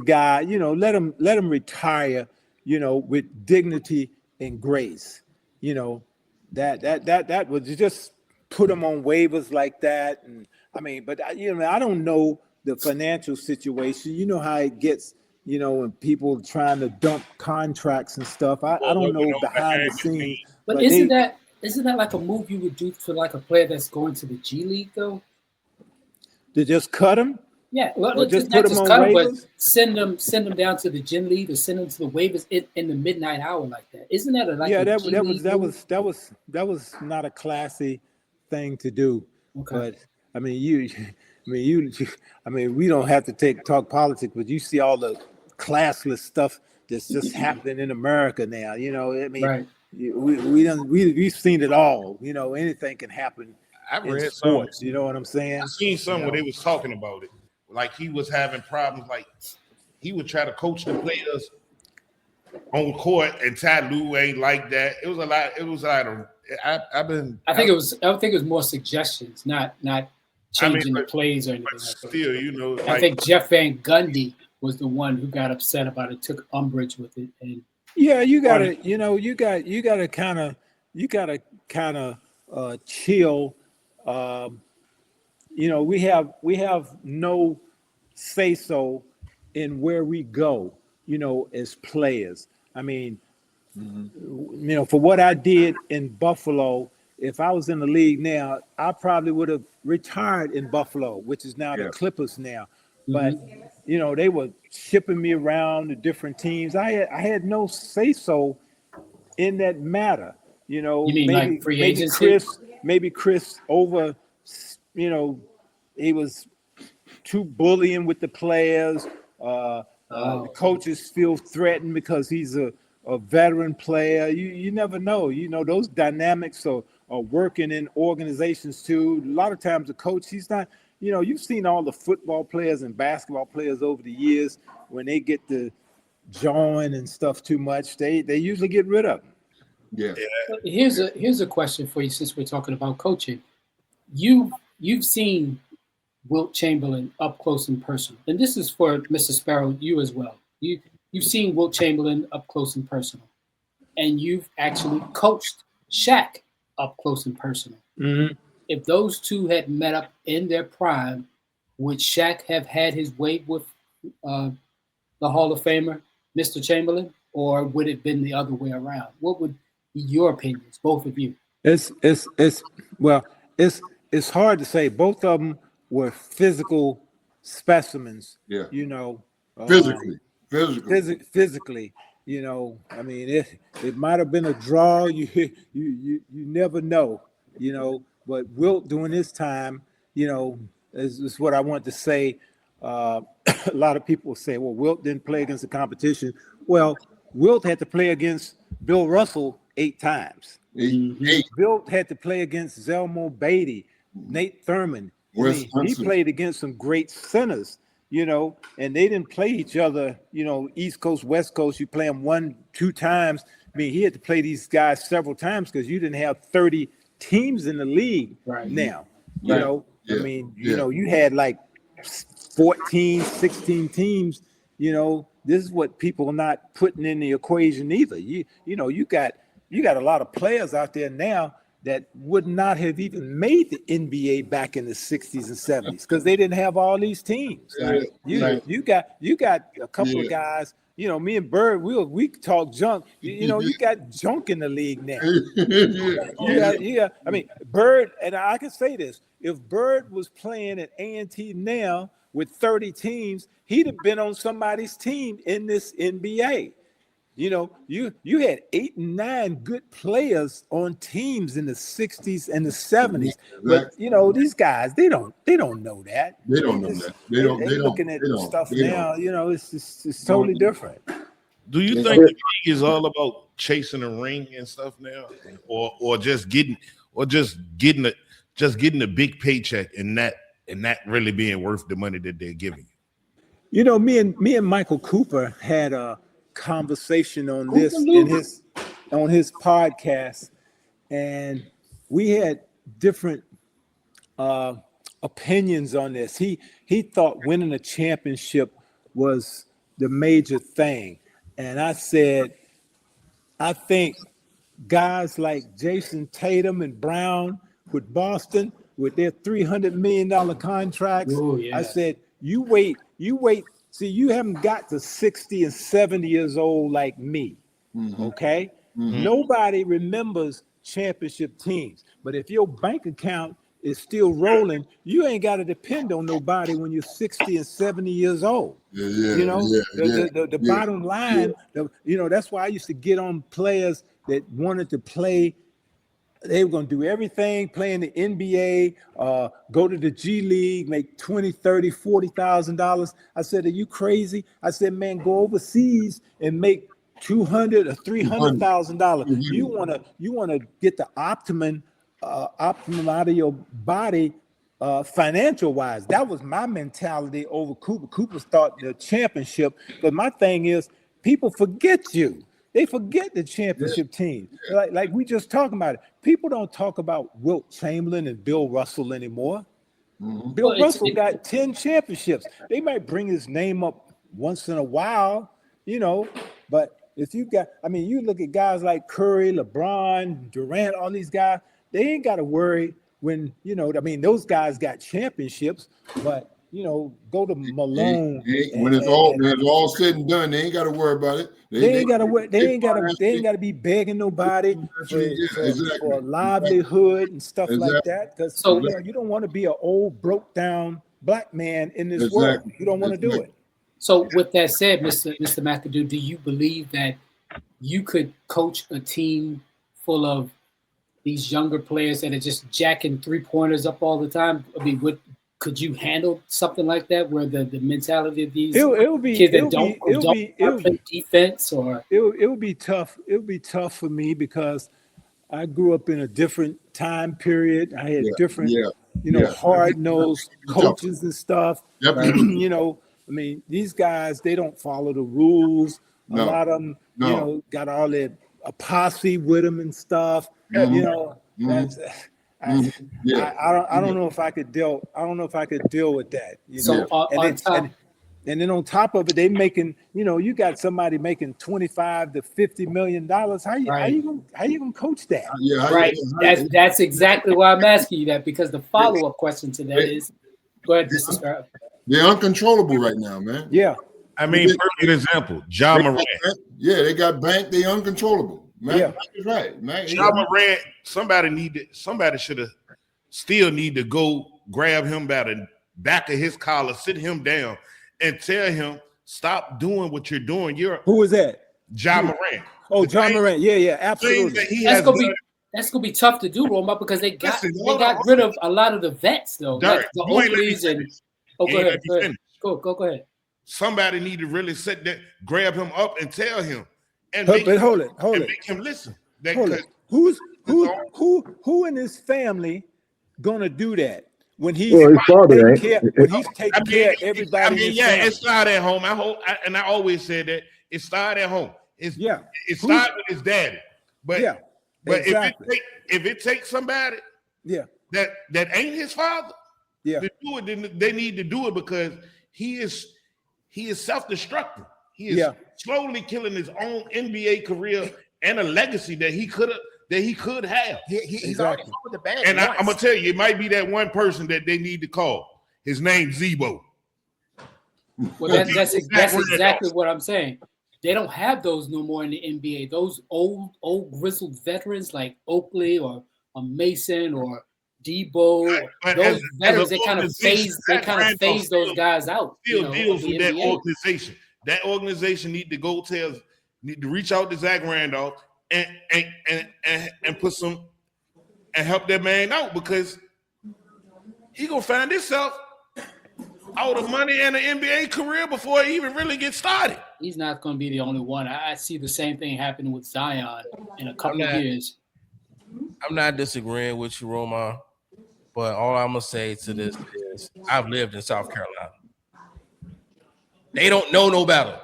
guy, let him retire, with dignity and grace. You know, that would just put him on waivers like that. And I mean, but I don't know the financial situation. You know how it gets, when people trying to dump contracts and stuff. I don't know behind the scenes, but isn't that like a move you would do for like a player that's going to the G League though? To just cut him? Yeah, well, or just not put him just on cut him, but waivers? send them down to the gym league or send them to the waivers in the midnight hour like that. Isn't that like Yeah, a that G that League was that move? was that was that was not a classy thing to do. Okay. But I mean, we don't have to talk politics, but you see all the classless stuff that's just happening in America now. I mean, Right. we've seen it all. Anything can happen I in read some. sports. You know what I'm saying? I seen some where they was talking about it. Like he was having problems. Like he would try to coach the players on court, and Ty Lue ain't like that. It was a lot. It was a lot of. I think it was more suggestions, not changing the plays or anything but like that. still, I think Jeff Van Gundy was the one who got upset about it, took umbrage with it, and Yeah, you gotta kind of chill. We have no say so in where we go, as players. I mean, for what I did in Buffalo, if I was in the league now, I probably would have retired in Buffalo, which is now the Clippers now. But they were shipping me around to different teams. I had no say so in that matter. You mean like free agency? Maybe Chris over, he was too bullying with the players. The coaches feel threatened because he's a veteran player. You never know. Those dynamics are working in organizations too. A lot of times the coach, he's not, you've seen all the football players and basketball players over the years, when they get to join and stuff too much, they usually get rid of them. Yeah. Here's a question for you, since we're talking about coaching. You've seen Wilt Chamberlain up close and personal, and this is for Mr. Sparrow, you as well. You've seen Wilt Chamberlain up close and personal, and you've actually coached Shaq up close and personal. Mm-hmm. If those two had met up in their prime, would Shaq have had his way with the Hall of Famer, Mr. Chamberlain, or would it have been the other way around? What would be your opinions, both of you? It's hard to say. Both of them were physical specimens. Yeah. Physically. Physically. I mean, it might have been a draw. You never know. But Wilt during his time, is what I want to say. A lot of people say, well, Wilt didn't play against the competition. Well, Wilt had to play against Bill Russell 8 times. Wilt had to play against Zelmo Beatty, Nate Thurman. He played against some great centers, and they didn't play each other, East Coast, West Coast. You play them 1-2 times. I mean, he had to play these guys several times because you didn't have 30 teams in the league now. I mean, you had like 14, 16 teams. This is what people are not putting in the equation either. You got a lot of players out there now that would not have even made the NBA back in the 60s and 70s because they didn't have all these teams. You got a couple of guys. Me and Bird, we talk junk. You got junk in the league now. I mean, Bird, and I can say this: if Bird was playing at A&T now with 30 teams, he'd have been on somebody's team in this NBA. You had 8 and 9 good players on teams in the 60s and the 70s. But these guys, they don't know that. They don't know that. They don't looking at stuff now, it's totally different. Do you think the league is all about chasing a ring and stuff now, or just getting a big paycheck and not really being worth the money that they're giving you? Me and Michael Cooper had a conversation on this on his podcast, and we had different opinions on this. He thought winning a championship was the major thing. And I said, I think guys like Jason Tatum and Brown with Boston with their $300 million contracts. Oh, yeah. I said, you wait. See, you haven't got to 60 and 70 years old like me. Okay. Nobody remembers championship teams, but if your bank account is still rolling, you ain't got to depend on nobody when you're 60 and 70 years old. The bottom line, that's why I used to get on players that wanted to play. They were going to do everything, play in the NBA, go to the G League, make $20,000, $30,000, $40,000. I said, are you crazy? I said, man, go overseas and make $200,000 or $300,000. You want to get the optimum out of your body, financial wise. That was my mentality over Cooper. Cooper started the championship, but my thing is, people forget you. They forget the championship team. Like we just talking about it. People don't talk about Wilt Chamberlain and Bill Russell anymore. Bill Russell got 10 championships. They might bring his name up once in a while, but if you got, you look at guys like Curry, LeBron, Durant, all these guys, they ain't got to worry when, those guys got championships, but, go to Malone. When it's all said and done, they ain't got to worry about it. They ain't got to be begging nobody for a livelihood and stuff like that. Because you don't want to be an old, broke down black man in this world. You don't want to do it. So with that said, Mr. Mcadoo, do you believe that you could coach a team full of these younger players that are just jacking 3-pointers up all the time? Could you handle something like that, where the mentality of these kids that don't play defense, or it would be tough. It would be tough for me because I grew up in a different time period. I had different, hard-nosed coaches and stuff. These guys, they don't follow the rules. A lot of them, got all their posse with them and stuff. I don't know if I could deal. I don't know if I could deal with that. And then on top of it, they making. You got somebody making $25 to $50 million. How you gonna coach that? That's exactly why I'm asking you that, because the follow-up question to that is, go ahead, Mr. Sparrow. They're uncontrollable right now, man. Yeah. Perfect example, Ja Morant. They got bank. They uncontrollable. Man, that's right, man. Ja Morant, somebody should have still need to go grab him by the back of his collar, sit him down, and tell him, stop doing what you're doing. Who was that? Ja Morant. Oh, Ja Morant. Yeah, absolutely. That's gonna be tough to do, Roma, because they got rid of a lot of the vets, though. Derek, the Oakleys go ahead. Somebody need to really sit there, grab him up, and tell him. Hold it. Make him listen. Who in his family gonna do that when he's taking care of everybody? It started at home. I always said that it started at home. It started with his daddy. But exactly. if it takes somebody that ain't his father to do it, then they need to do it, because he is self-destructive. He is slowly killing his own NBA career and a legacy that he could have. He's already with the bag. And I'm gonna tell you, it might be that one person that they need to call. His name's Zebo. Well, that's exactly what I'm saying. They don't have those no more in the NBA. Those old grizzled veterans like Oakley or Mason or Debo, those veterans, they kind of phase those guys out. Still deals with that organization. That organization need to reach out to Zach Randolph and put some and help that man out, because he gonna find himself out of money and an NBA career before he even really gets started. He's not gonna be the only one. I see the same thing happening with Zion in a couple of years. I'm not disagreeing with you, Roma, but all I'm gonna say to this is I've lived in South Carolina. They don't know no better.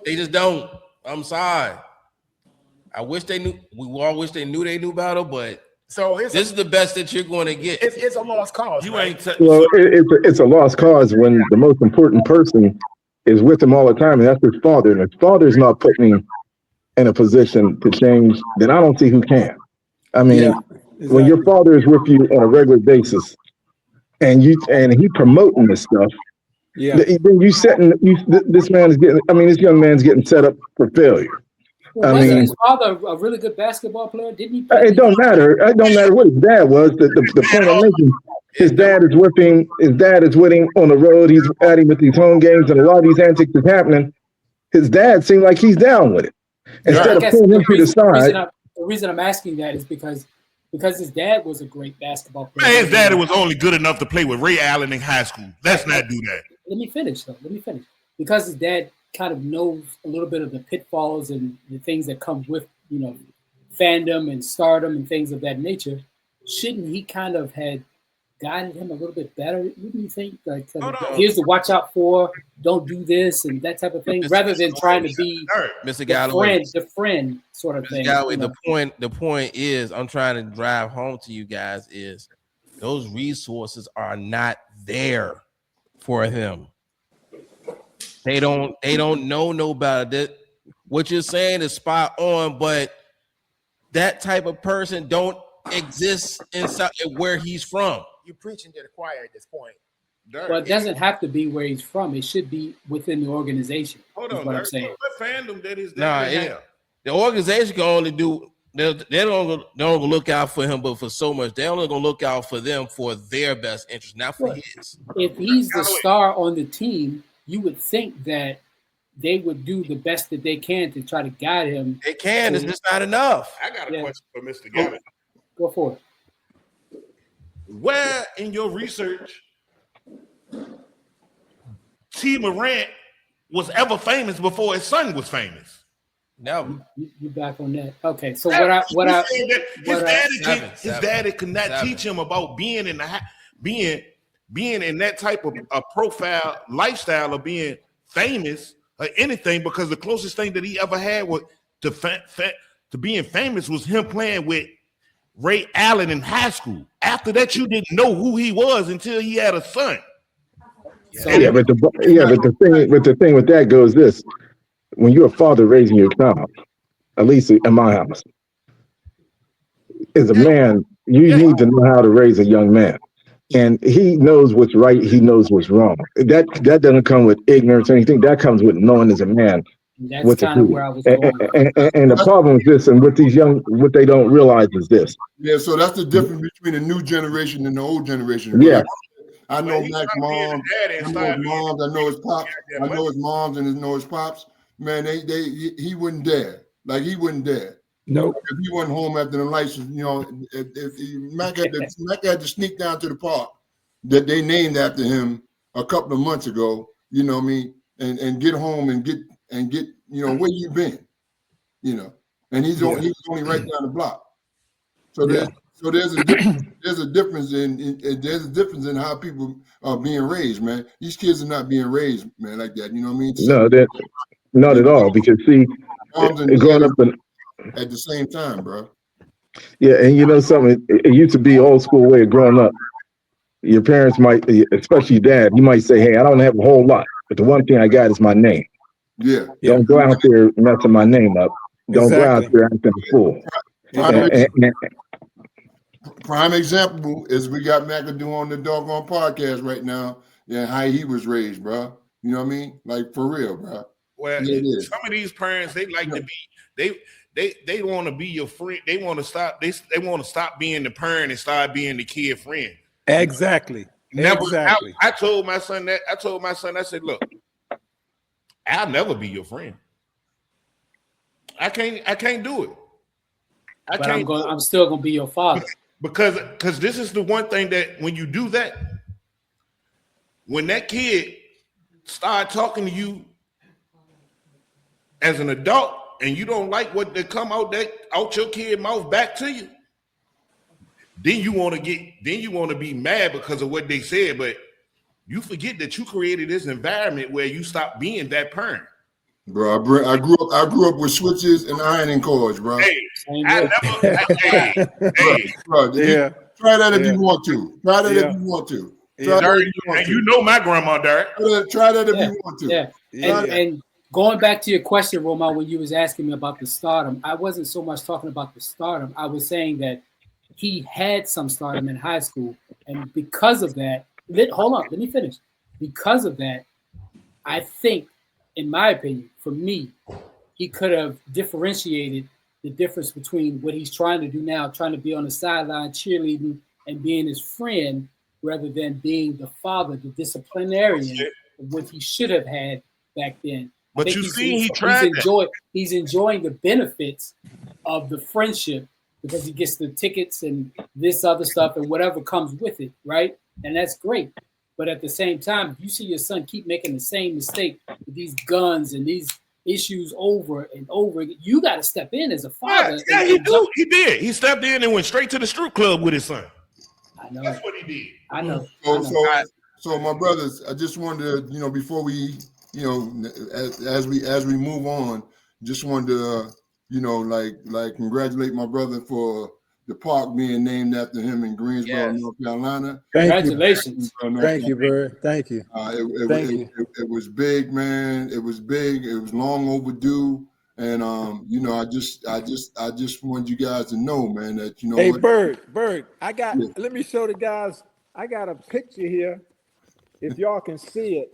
They just don't. I'm sorry. I wish they knew. We all wish they knew better, but this is the best that you're going to get. It's a lost cause. You ain't. It's a lost cause when the most important person is with him all the time, and that's his father. And his father's not putting him in a position to change, then I don't see who can. I mean, when your father is with you on a regular basis, and he promoting this stuff, then this man is getting. I mean, this young man's getting set up for failure. Well, wasn't his father a really good basketball player? Didn't he? It don't matter. It don't matter what his dad was. The point I'm making, his dad is with him. His dad is with him on the road. He's at him with these home games, and a lot of these antics is happening. His dad seemed like he's down with it. Instead of pulling him to the side. The reason I'm asking that is because his dad was a great basketball player. Man, his daddy was only good enough to play with Ray Allen in high school. Let's not do that. Let me finish. Because his dad kind of knows a little bit of the pitfalls and the things that come with, fandom and stardom and things of that nature. Shouldn't he kind of had guided him a little bit better? Wouldn't you think? Like, here's to watch out for, don't do this and that type of thing, rather than trying to be Mr. Galloway, the friend sort of thing. Galloway, the point is, I'm trying to drive home to you guys is those resources are not there for him. They don't know no better. What you're saying is spot on, but that type of person don't exist inside where he's from. You're preaching to the choir at this point. Well, it doesn't have to be where he's from. It should be within the organization. Hold on, what I'm saying. What fandom that is the organization can only do. They don't look out for him, but for so much, they're only gonna look out for them for their best interest, not for his. If he's the star on the team, you would think that they would do the best that they can to try to guide him. They can. It's just not enough. I got a question for Mr. Galloway. Go for it. Where in your research T. Morant was ever famous before his son was famous? No, you back on that. Okay, so his daddy could not teach him about being in that type of a profile lifestyle of being famous or anything, because the closest thing that he ever had was to being famous was him playing with Ray Allen in high school. After that, you didn't know who he was until he had a son. But the thing with that goes this: when you're a father raising your child, at least in my house, as a man, you need to know how to raise a young man, and he knows what's right. He knows what's wrong. That doesn't come with ignorance or anything. That comes with knowing as a man. That's kind of where I was going. And the problem is this, and with these young, what they don't realize is this. Yeah, so that's the difference between the new generation and the old generation. Yeah. I know Mac's mom. I know his moms. I know his pops. I know his moms and know his pops. Man, he wouldn't dare. Like, he wouldn't dare. Nope. If he wasn't home after the lights, if Mac had to sneak down to the park that they named after him a couple of months ago, you know what I mean, and get home and get where you been, and he's only right down the block. So there's a difference in how people are being raised, man. These kids are not being raised, man, like that. You know what I mean? No, not at all. Because see, growing up at the same time, bro. Yeah, and something. It used to be old school way of growing up. Your parents might, especially dad, he might say, "Hey, I don't have a whole lot, but the one thing I got is my name." Yeah. Don't go out there messing my name up. Don't go out there acting a fool. Prime example is we got Mcadoo on the doggone podcast right now. Yeah, how he was raised, bro. You know what I mean? Like, for real, bro. Well, some of these parents, they like to be, they want to be your friend. They want to stop. They want to stop being the parent and start being the kid friend. Exactly. I told my son that. I said, look, I'll never be your friend. I can't do it. I'm still gonna be your father. Because this is the one thing that when you do that, when that kid start talking to you as an adult and you don't like what they come out your kid mouth back to you, then you want to be mad because of what they said, but you forget that you created this environment where you stop being that parent. Bro, I grew up with switches and ironing cords, bro. Hey, bro, try that if you want to. Try that if you want to. And you know my grandma, Derek. Try that if you want to. Yeah. And going back to your question, Roma, when you was asking me about the stardom, I wasn't so much talking about the stardom. I was saying that he had some stardom in high school, and because of that, hold on, let me finish. Because of that, I think, in my opinion, for me, he could have differentiated the difference between what he's trying to do now, trying to be on the sideline cheerleading and being his friend, rather than being the father, the disciplinarian, of what he should have had back then. But you see, he tried he's enjoying the benefits of the friendship because he gets the tickets and this other stuff and whatever comes with it, right? And that's great. But at the same time, if you see your son keep making the same mistake with these guns and these issues over and over again, you got to step in as a father. Yeah, he did. He stepped in and went straight to the strip club with his son. I know. That's what he did. I know. So my brothers, I just wanted to, before we, as we move on, just wanted to, like congratulate my brother for the park being named after him in Greensboro, North Carolina. Congratulations. Thank you, Bird. Thank you. It was big, man. It was big. It was long overdue. And I just want you guys to know, man, that Hey, Bird, let me show the guys. I got a picture here. If y'all can see it.